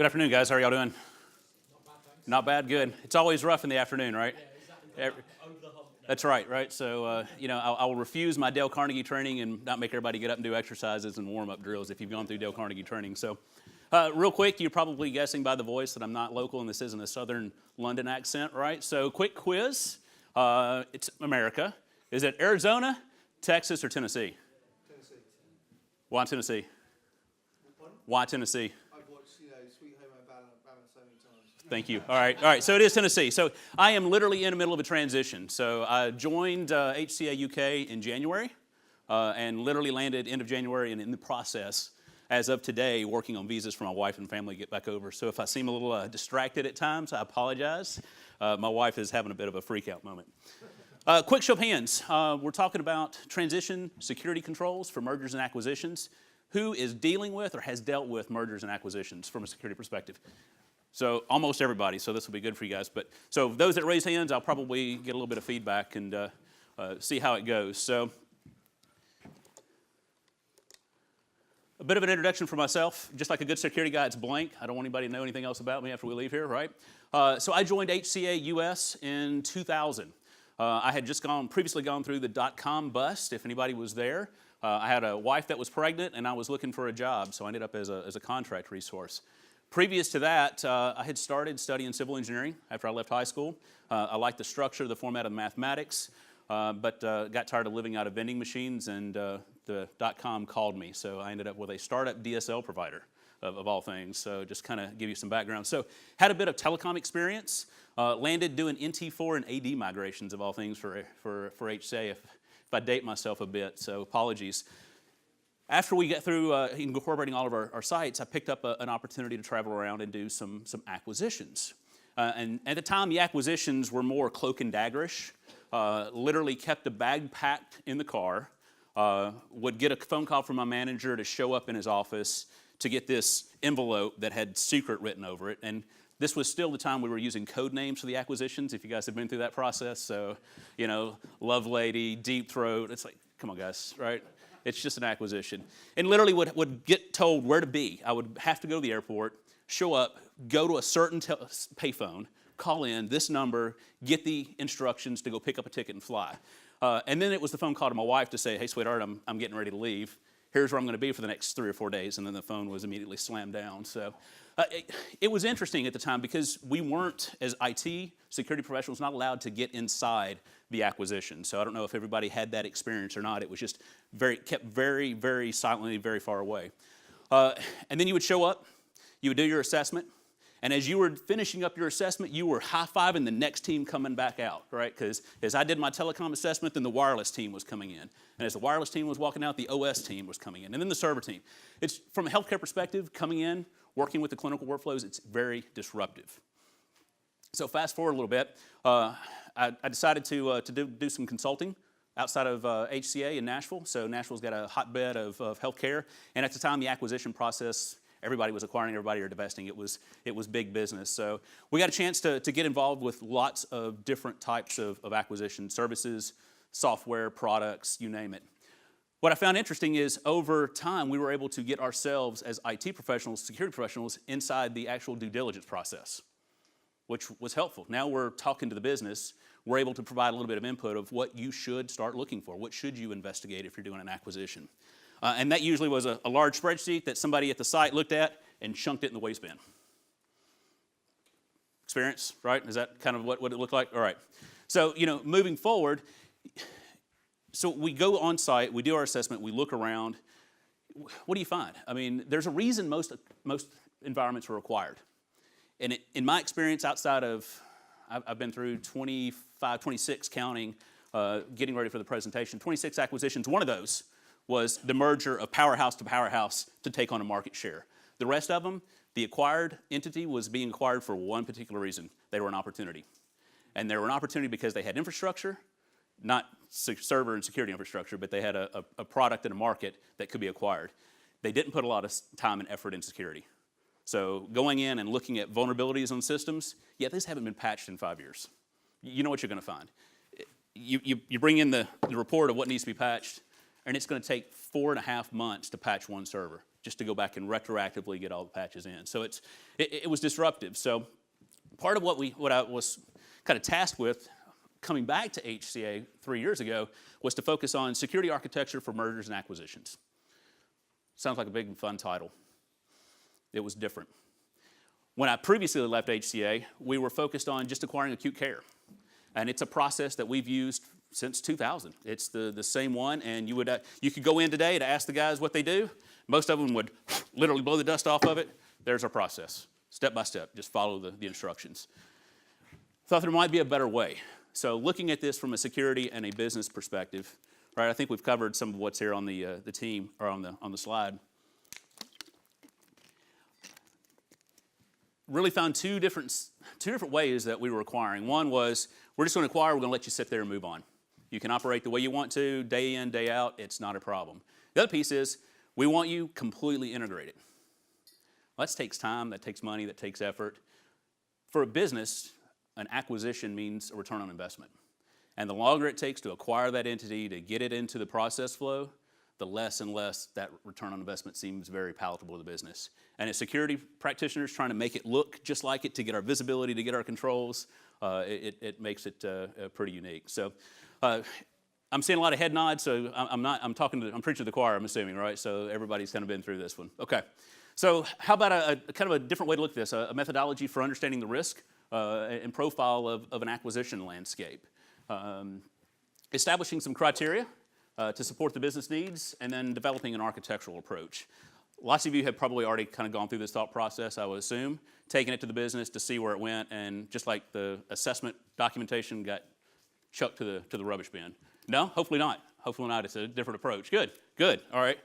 Good afternoon, guys. How are y'all doing? Not bad, thanks. Not bad, good. It's always rough in the afternoon, right? Yeah, exactly. Over the hump now. That's right? So, I will refuse my Dale Carnegie training and not make everybody get up and do exercises and warm-up drills if you've gone through Dale Carnegie training. So, real quick, you're probably guessing by the voice that I'm not local and this isn't a southern London accent, right? So, quick quiz. It's America. Is it Arizona, Texas, or Tennessee? Tennessee. Why Tennessee? Pardon? Why Tennessee? I've watched, Sweet Home Alabama so many times. Thank you. All right. So it is Tennessee. So I am literally in the middle of a transition. So I joined HCA UK in January and literally landed end of January and in the process, as of today, working on visas for my wife and family to get back over. So if I seem a little distracted at times, I apologize. My wife is having a bit of a freak out moment. Quick show of hands. We're talking about transition security controls for mergers and acquisitions. Who is dealing with or has dealt with mergers and acquisitions from a security perspective? So almost everybody, so this will be good for you guys. But so those that raise hands, I'll probably get a little bit of feedback and see how it goes. So a bit of an introduction for myself. Just like a good security guy, it's blank. I don't want anybody to know anything else about me after we leave here, right? So I joined HCA US in 2000. I had just previously gone through the .com bust, if anybody was there. I had a wife that was pregnant, and I was looking for a job, so I ended up as a contract resource. Previous to that, I had started studying civil engineering after I left high school. I liked the structure, the format of the mathematics, but got tired of living out of vending machines, and the .com called me, so I ended up with a startup DSL provider of all things, so just kind of give you some background. So had a bit of telecom experience, landed doing NT4 and AD migrations of all things for HCA, if I date myself a bit, so apologies. After we get through incorporating all of our sites, I picked up an opportunity to travel around and do some acquisitions. And at the time, the acquisitions were more cloak and daggerish. Literally kept a bag packed in the car, would get a phone call from my manager to show up in his office to get this envelope that had secret written over it. And this was still the time we were using code names for the acquisitions, if you guys have been through that process. So, Love Lady, Deep Throat. It's like, come on, guys, right? It's just an acquisition. And literally would get told where to be. I would have to go to the airport, show up, go to a certain payphone, call in this number, get the instructions to go pick up a ticket and fly. And then it was the phone call to my wife to say, hey, sweetheart, I'm getting ready to leave. Here's where I'm going to be for the next 3 or 4 days. And then the phone was immediately slammed down. So it was interesting at the time because we weren't, as IT security professionals, not allowed to get inside the acquisition. So I don't know if everybody had that experience or not. It was just kept very, very silently, very far away. And then you would show up, you would do your assessment, and as you were finishing up your assessment, you were high-fiving the next team coming back out, right? Because as I did my telecom assessment, then the wireless team was coming in. And as the wireless team was walking out, the OS team was coming in, and then the server team. It's, from a healthcare perspective, coming in, working with the clinical workflows, it's very disruptive. So fast forward a little bit, I decided to do some consulting outside of HCA in Nashville. So Nashville's got a hotbed of healthcare, and at the time, the acquisition process, everybody was acquiring everybody or divesting. It was big business. So we got a chance to get involved with lots of different types of acquisition services, software, products, you name it. What I found interesting is over time, we were able to get ourselves as IT professionals, security professionals, inside the actual due diligence process, which was helpful. Now we're talking to the business. We're able to provide a little bit of input of what you should start looking for. What should you investigate if you're doing an acquisition? And that usually was a large spreadsheet that somebody at the site looked at and chunked it in the waste bin. Experience, right? Is that kind of what it looked like? All right. So, moving forward, so we go on site, we do our assessment, we look around. What do you find? I mean, there's a reason most environments are required. And in my experience outside of, I've been through 26 counting, getting ready for the presentation, 26 acquisitions. One of those was the merger of powerhouse to powerhouse to take on a market share. The rest of them, the acquired entity was being acquired for one particular reason. They were an opportunity. And they were an opportunity because they had infrastructure, not server and security infrastructure, but they had a product and a market that could be acquired. They didn't put a lot of time and effort in security. So going in and looking at vulnerabilities on systems, these haven't been patched in 5 years. You know what you're going to find. You bring in the report of what needs to be patched, and it's going to take 4.5 months to patch one server. just to go back and retroactively get all the patches in. So it was disruptive. So part of what I was kind of tasked with coming back to HCA 3 years ago was to focus on security architecture for mergers and acquisitions. Sounds like a big and fun title. It was different. When I previously left HCA, we were focused on just acquiring acute care. And it's a process that we've used since 2000. It's the same one, and you could go in today to ask the guys what they do. Most of them would literally blow the dust off of it. There's our process, step by step. Just follow the instructions. Thought there might be a better way. So looking at this from a security and a business perspective, right? I think we've covered some of what's here on the team or on the slide. Really found two different ways that we were acquiring. One was, we're just going to acquire, we're going to let you sit there and move on. You can operate the way you want to, day in, day out, it's not a problem. The other piece is, we want you completely integrated. Well, that takes time, that takes money, that takes effort. For a business, an acquisition means a return on investment. And the longer it takes to acquire that entity, to get it into the process flow, the less and less that return on investment seems very palatable to the business. And as security practitioners trying to make it look just like it, to get our visibility, to get our controls, it makes it pretty unique. So I'm seeing a lot of head nods, so I'm preaching to the choir, I'm assuming, right? So everybody's kind of been through this one. Okay. So how about a kind of a different way to look at this, a methodology for understanding the risk and profile of an acquisition landscape. Establishing some criteria to support the business needs, and then developing an architectural approach. Lots of you have probably already kind of gone through this thought process, I would assume, taking it to the business to see where it went, and just like the assessment documentation got chucked to the rubbish bin. No, hopefully not. Hopefully not. It's a different approach. Good, good. All right.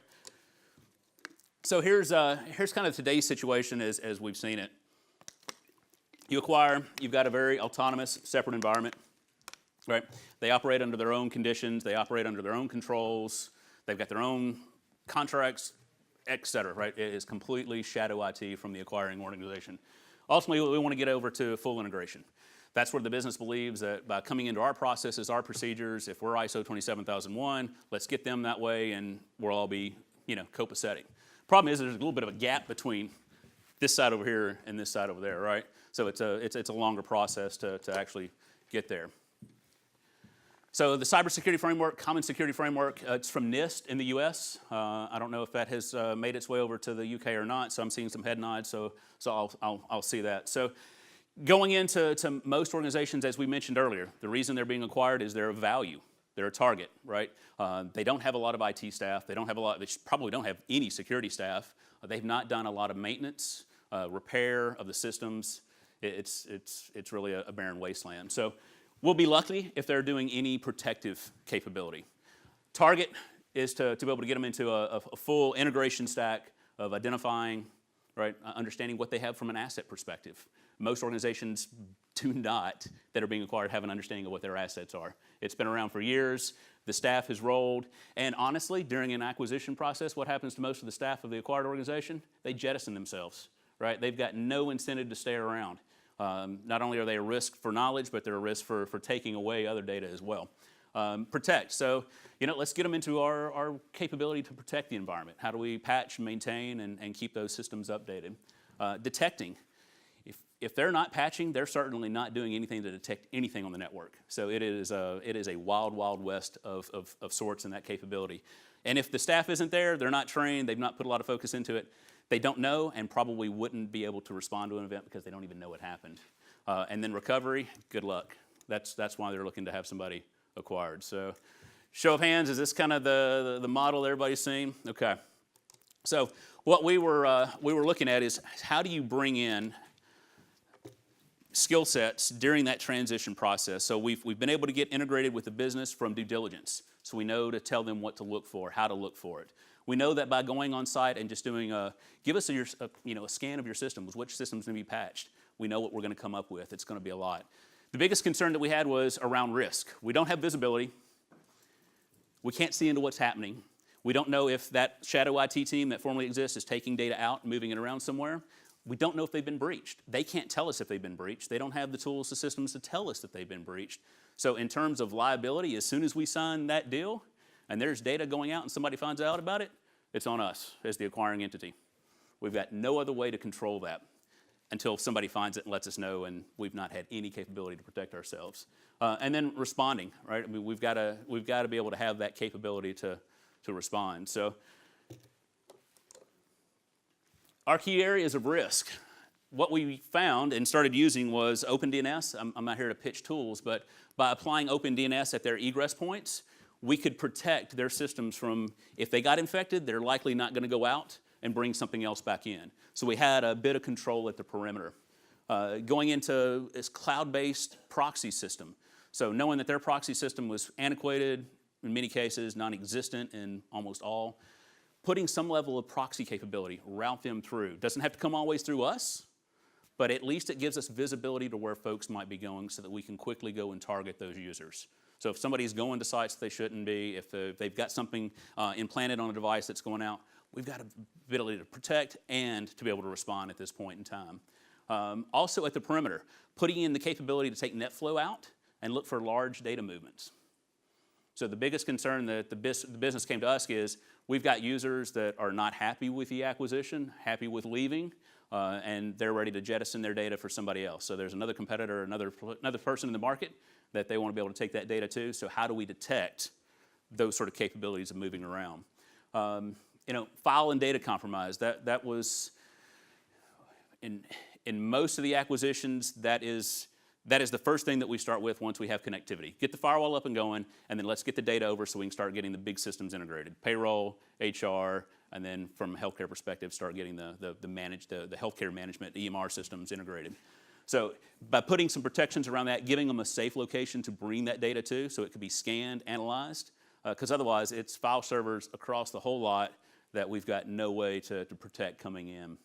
So here's kind of today's situation as we've seen it. You acquire, you've got a very autonomous, separate environment, right? They operate under their own conditions, they operate under their own controls, they've got their own contracts, et cetera, right? It is completely shadow IT from the acquiring organization. Ultimately, we want to get over to full integration. That's where the business believes that by coming into our processes, our procedures, if we're ISO 27001, let's get them that way and we'll all be, copacetic. Problem is there's a little bit of a gap between this side over here and this side over there, right? So it's a longer process to actually get there. So the Cybersecurity Framework, Common Security Framework, it's from NIST in the US. I don't know if that has made its way over to the UK or not, so I'm seeing some head nods, so I'll see that. So going into most organizations, as we mentioned earlier, the reason they're being acquired is they're of value. They're a target, right? They don't have a lot of IT staff. They probably don't have any security staff. They've not done a lot of maintenance, repair of the systems. It's really a barren wasteland. So we'll be lucky if they're doing any protective capability. Target is to be able to get them into a full integration stack of identifying, right, understanding what they have from an asset perspective. Most organizations do not, that are being acquired, have an understanding of what their assets are. It's been around for years. The staff has rolled. And honestly, during an acquisition process, what happens to most of the staff of the acquired organization? They jettison themselves, right? They've got no incentive to stay around. Not only are they a risk for knowledge, but they're a risk for taking away other data as well. Protect. So, let's get them into our capability to protect the environment. How do we patch, maintain, and keep those systems updated? Detecting. If they're not patching, they're certainly not doing anything to detect anything on the network. So it is a wild, wild west of sorts in that capability. And if the staff isn't there, they're not trained, they've not put a lot of focus into it, they don't know and probably wouldn't be able to respond to an event because they don't even know what happened. And then recovery, good luck. That's why they're looking to have somebody acquired. So show of hands, is this kind of the model everybody's seen? Okay. So what we were looking at is, how do you bring in skill sets during that transition process? So we've been able to get integrated with the business from due diligence. So we know to tell them what to look for, how to look for it. We know that by going on site and just doing give us a scan of your systems, which systems need to be patched. We know what we're going to come up with. It's going to be a lot. The biggest concern that we had was around risk. We don't have visibility. We can't see into what's happening. We don't know if that shadow IT team that formerly exists is taking data out and moving it around somewhere. We don't know if they've been breached. They can't tell us if they've been breached. They don't have the tools, the systems to tell us that they've been breached. So in terms of liability, as soon as we sign that deal and there's data going out and somebody finds out about it, It's on us as the acquiring entity. We've got no other way to control that until somebody finds it and lets us know, and we've not had any capability to protect ourselves. And then responding, right? I mean, we've got to be able to have that capability to respond. So our key areas of risk. What we found and started using was OpenDNS. I'm not here to pitch tools, but by applying OpenDNS at their egress points, we could protect their systems from, if they got infected, they're likely not going to go out and bring something else back in. So we had a bit of control at the perimeter. Going into this cloud-based proxy system. So knowing that their proxy system was antiquated, in many cases non-existent in almost all, putting some level of proxy capability, route them through. Doesn't have to come always through us, but at least it gives us visibility to where folks might be going so that we can quickly go and target those users. So if somebody's going to sites they shouldn't be, if they've got something implanted on a device that's going out, we've got the ability to protect and to be able to respond at this point in time. Also at the perimeter, putting in the capability to take NetFlow out and look for large data movements. So the biggest concern that the business came to us is we've got users that are not happy with the acquisition, happy with leaving, and they're ready to jettison their data for somebody else. So there's another competitor, another person in the market that they want to be able to take that data to. So how do we detect those sort of capabilities of moving around? File and data compromise. That was in most of the acquisitions. That is the first thing that we start with once we have connectivity. Get the firewall up and going, and then let's get the data over so we can start getting the big systems integrated. Payroll, HR, and then from a healthcare perspective, start getting the healthcare management, EMR systems integrated. So by putting some protections around that, giving them a safe location to bring that data to so it could be scanned, analyzed, because otherwise it's file servers across the whole lot that we've got no way to protect coming in.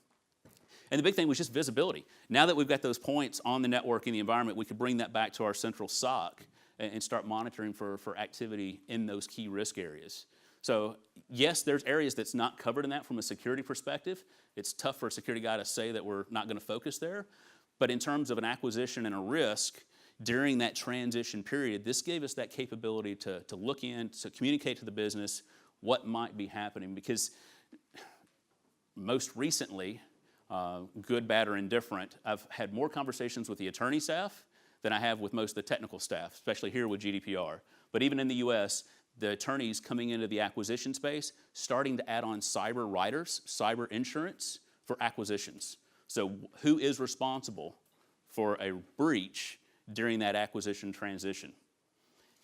And the big thing was just visibility. Now that we've got those points on the network in the environment, we could bring that back to our central SOC and start monitoring for activity in those key risk areas. So yes, there's areas that's not covered in that from a security perspective. It's tough for a security guy to say that we're not going to focus there. But in terms of an acquisition and a risk, during that transition period, this gave us that capability to look in, to communicate to the business what might be happening. Because most recently, good, bad, or indifferent, I've had more conversations with the attorney staff than I have with most of the technical staff, especially here with GDPR. But even in the US, the attorneys coming into the acquisition space, starting to add on cyber riders, cyber insurance for acquisitions. So who is responsible for a breach during that acquisition transition?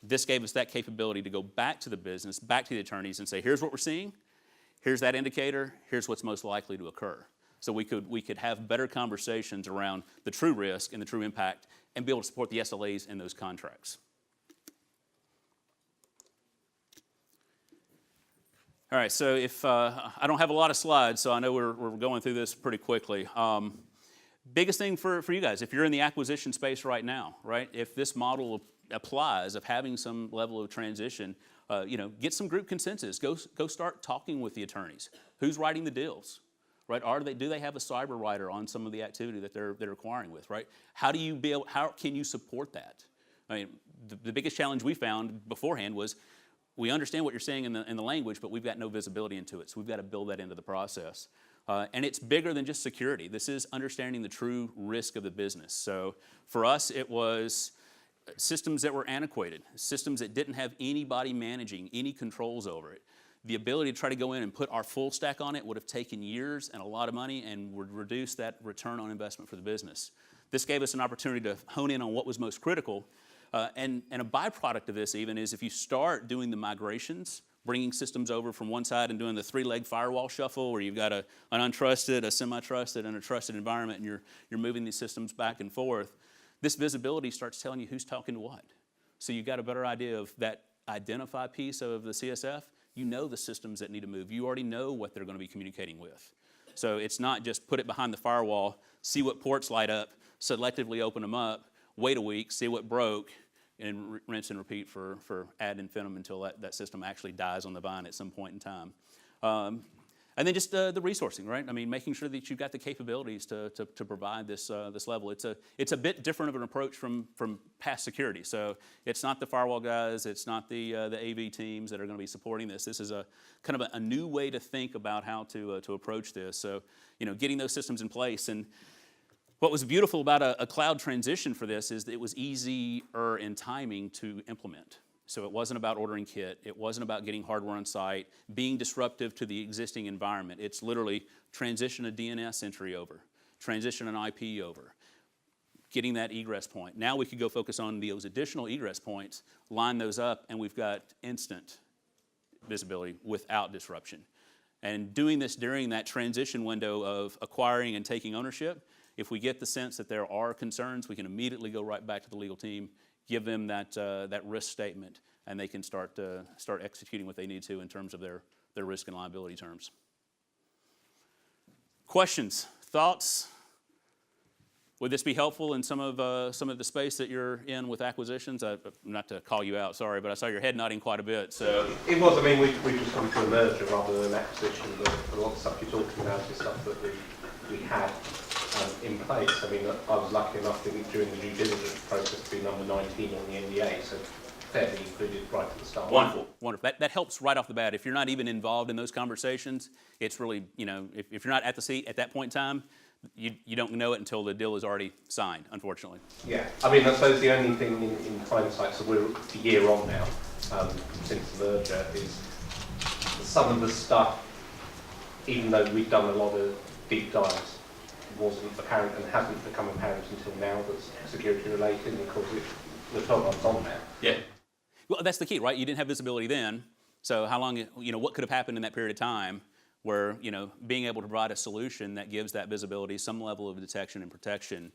This gave us that capability to go back to the business, back to the attorneys and say, here's what we're seeing, here's that indicator, here's what's most likely to occur. So we could have better conversations around the true risk and the true impact and be able to support the SLAs in those contracts. All right, so if I don't have a lot of slides, so I know we're going through this pretty quickly. Biggest thing for you guys, if you're in the acquisition space right now, right? If this model applies of having some level of transition, get some group consensus. Go start talking with the attorneys. Who's writing the deals, right? Do they have a cyber writer on some of the activity that they're acquiring with, right? How can you support that? I mean, the biggest challenge we found beforehand was we understand what you're saying in the language, but we've got no visibility into it, so we've got to build that into the process. And it's bigger than just security. This is understanding the true risk of the business. So for us, it was systems that were antiquated, systems that didn't have anybody managing any controls over it. The ability to try to go in and put our full stack on it would have taken years and a lot of money and would reduce that return on investment for the business. This gave us an opportunity to hone in on what was most critical. And a byproduct of this even is if you start doing the migrations, bringing systems over from one side and doing the three-leg firewall shuffle where you've got an untrusted, a semi-trusted, and a trusted environment, and you're moving these systems back and forth, this visibility starts telling you who's talking to what. So you've got a better idea of that identify piece of the CSF. You know the systems that need to move. You already know what they're going to be communicating with. So it's not just put it behind the firewall, see what ports light up, selectively open them up, wait a week, see what broke, and rinse and repeat for ad infinitum until that system actually dies on the vine at some point in time. And then just the resourcing, right? I mean, making sure that you've got the capabilities to provide this level. It's a bit different of an approach from past security. So it's not the firewall guys, it's not the AV teams that are going to be supporting this. This is a kind of a new way to think about how to approach this. So getting those systems in place. And what was beautiful about a cloud transition for this is that it was easier in timing to implement. So it wasn't about ordering kit. It wasn't about getting hardware on site, being disruptive to the existing environment. It's literally transition a DNS entry over, transition an IP over, getting that egress point. Now we could go focus on those additional egress points, line those up, and we've got instant visibility without disruption. And doing this during that transition window of acquiring and taking ownership, if we get the sense that there are concerns, we can immediately go right back to the legal team, give them that risk statement, and they can start executing what they need to in terms of their risk and liability terms. Questions, thoughts? Would this be helpful in some of the space that you're in with acquisitions? Not to call you out, sorry, but I saw your head nodding quite a bit. So it was. I mean, we've just gone through a merger rather than an acquisition. But a lot of stuff you're talking about is stuff that we had in place. I mean, I was lucky enough to, during the due diligence process, to be number 19 on the NDA, so fairly included right at the start. Wonderful, wonderful. That helps right off the bat. If you're not even involved in those conversations, it's really, if you're not at the seat at that point in time, you don't know it until the deal is already signed, unfortunately. Yeah, I mean, I suppose the only thing in hindsight, so we're a year on now since the merger, is some of the stuff, even though we've done a lot of deep dives, wasn't apparent and hasn't become apparent until now that's security related, and of course we're 12 months on now. Yeah. Well, that's the key, right? You didn't have visibility then, so how long, what could have happened in that period of time where, being able to provide a solution that gives that visibility, some level of detection and protection,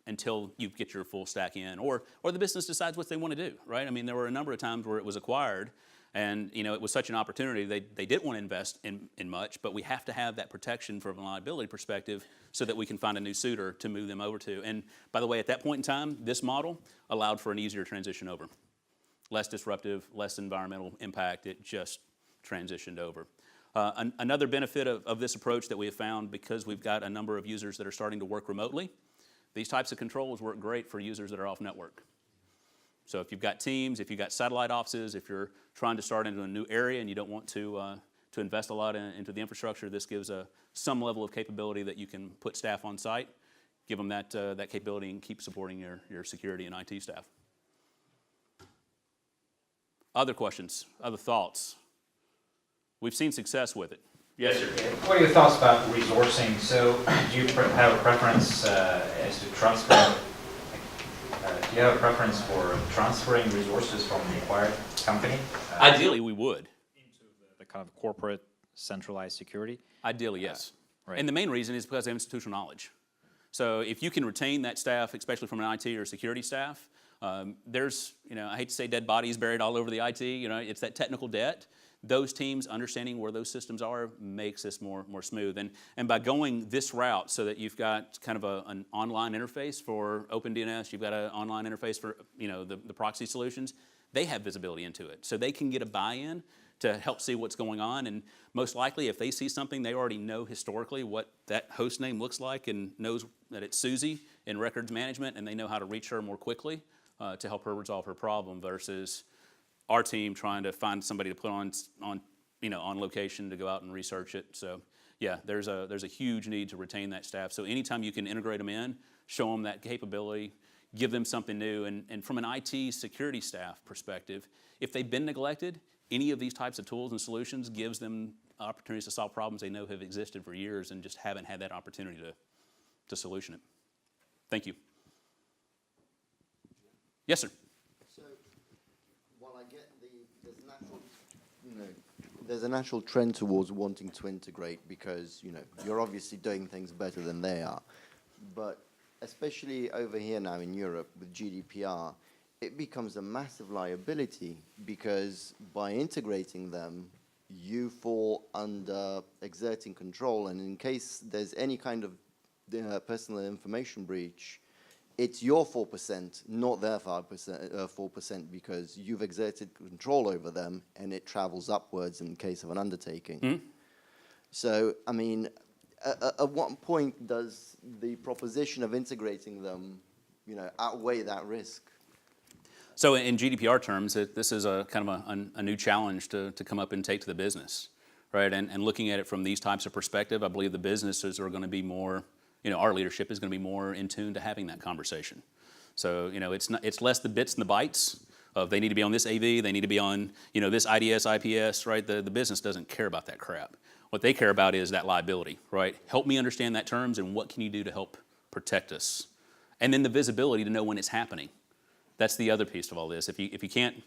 until you get your full stack in, or the business decides what they want to do, right? I mean, there were a number of times where it was acquired, and it was such an opportunity, they didn't want to invest in much, but we have to have that protection from a liability perspective so that we can find a new suitor to move them over to. And by the way, at that point in time, this model allowed for an easier transition over. Less disruptive, less environmental impact, it just transitioned over. Another benefit of this approach that we have found, because we've got a number of users that are starting to work remotely, these types of controls work great for users that are off network. So if you've got teams, if you've got satellite offices, if you're trying to start into a new area and you don't want to invest a lot into the infrastructure, this gives some level of capability that you can put staff on site, give them that capability, and keep supporting your security and IT staff. Other questions, other thoughts? We've seen success with it. Yes, sir. What are your thoughts about resourcing? So do you have a preference as to transfer? Do you have a preference for transferring resources from the acquired company? Ideally, we would. Into the kind of corporate centralized security? Ideally, yes. Right. And the main reason is because of institutional knowledge. So if you can retain that staff, especially from an IT or security staff, there's, I hate to say dead bodies buried all over the IT, it's that technical debt. Those teams understanding where those systems are makes this more smooth. And by going this route so that you've got kind of an online interface for OpenDNS, you've got an online interface for the proxy solutions, they have visibility into it. So they can get a buy-in to help see what's going on. And most likely if they see something, they already know historically what that host name looks like and knows that it's Susie in records management, and they know how to reach her more quickly to help her resolve her problem versus our team trying to find somebody to put on location to go out and research it. So yeah, there's a huge need to retain that staff. So anytime you can integrate them in, show them that capability, give them something new. And from an IT security staff perspective, if they've been neglected, any of these types of tools and solutions gives them opportunities to solve problems they know have existed for years and just haven't had that opportunity to solution it. Thank you. Yes, sir. So, while I get there's a natural trend towards wanting to integrate because, you're obviously doing things better than they are. But especially over here now in Europe with GDPR, it becomes a massive liability because by integrating them, you fall under exerting control. And in case there's any kind of personal information breach, it's your 4%, not their 4%, because you've exerted control over them and it travels upwards in case of an undertaking. So, I mean, at what point does the proposition of integrating them, outweigh that risk? So in GDPR terms, this is a kind of a new challenge to come up and take to the business, right? And looking at it from these types of perspective, I believe the businesses are going to be more, our leadership is going to be more in tune to having that conversation. So, it's less the bits and the bytes of they need to be on this AV, they need to be on, this IDS, IPS, right? The business doesn't care about that crap. What they care about is that liability, right? Help me understand that terms and what can you do to help protect us? And then the visibility to know when it's happening. That's the other piece of all this. If you can't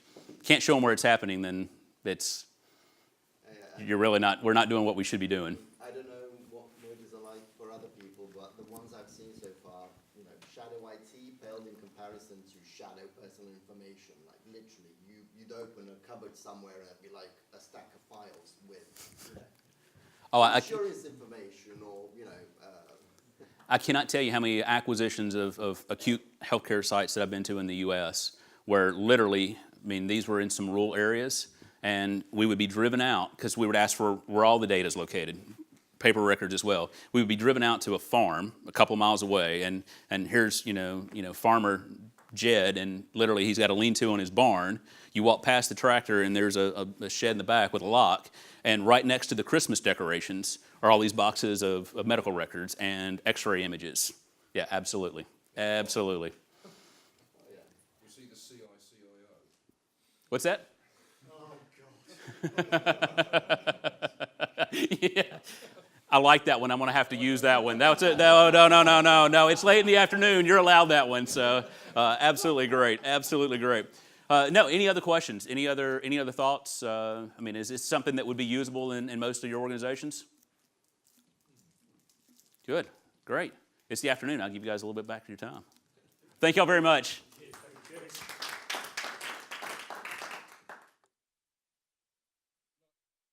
show them where it's happening, then we're not doing what we should be doing. I don't know what mergers are like for other people, but the ones I've seen so far, shadow IT paled in comparison to shadow personal information. Like literally, you'd open a cupboard somewhere and it'd be like a stack of files with, insurance information or, I cannot tell you how many acquisitions of acute healthcare sites that I've been to in the U.S. where literally, these were in some rural areas, and we would be driven out because we would ask for where all the data is located, paper records as well. We would be driven out to a farm a couple miles away, and here's farmer Jed, and literally he's got a lean-to on his barn. You walk past the tractor, and there's a shed in the back with a lock, and right next to the Christmas decorations are all these boxes of medical records and x-ray images. Yeah, absolutely. Absolutely. You see the CICIO. What's that? Oh, God. Yeah. I like that one. I'm going to have to use that one. That's it. No. It's late in the afternoon. You're allowed that one. So absolutely great. Absolutely great. No, any other questions? Any other thoughts? Is this something that would be usable in most of your organizations? Good. Great. It's the afternoon. I'll give you guys a little bit back to your time. Thank y'all very much.